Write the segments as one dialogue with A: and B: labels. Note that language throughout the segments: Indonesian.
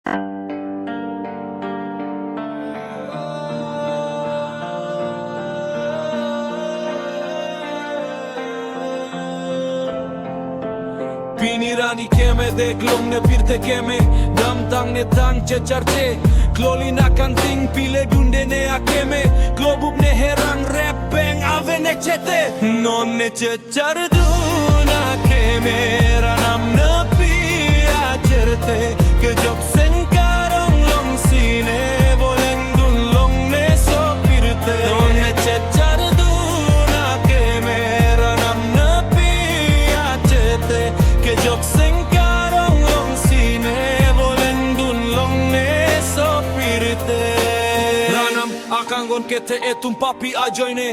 A: Pinirani keme dhe klom në pirte keme Dam tang në tang që qarqe Kloli na kan ting pile gunde ne a keme Klobub ne herang rap bang ave ne qete Non ne që qardu na keme Ranam në pia qerte Kë gjop sen karong long sine Volen dun long ne so pirte Non ne që qardu na keme Ranam në pia qerte Kë gjop sen karong long sine Volen dun long ne so pirte Ranam akangon kete etun papi a gjojne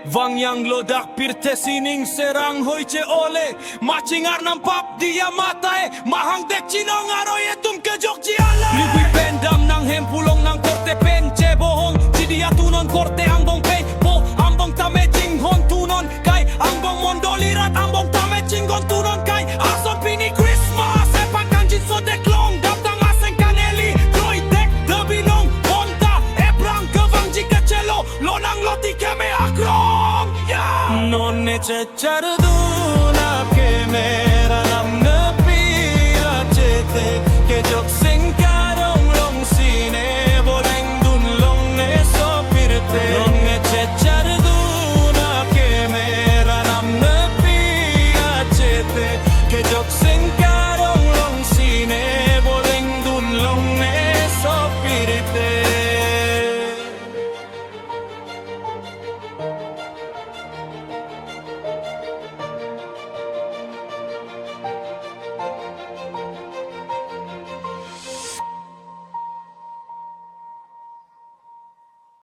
A: Vang yang lodak pirte sining serang hoi che ole Macing arnam pap dia matae Mahang dek cinong aroy etum ke jok ciala Libui pendam nang hempulong nang korte pen che bohong Cidia tunon korte ambong pay Po ambong tame jinghon tunon Kai ambong mondolirat ambong tame jinghon tunon Kai ason pini Christmas Epa kanjin so deklong Daptang aseng kaneli Troy dek debilong Honda ebrang gevang jika celo Lonang loti keme akrong Non ne c'è cerduna che mera nam ne pia cete che gioc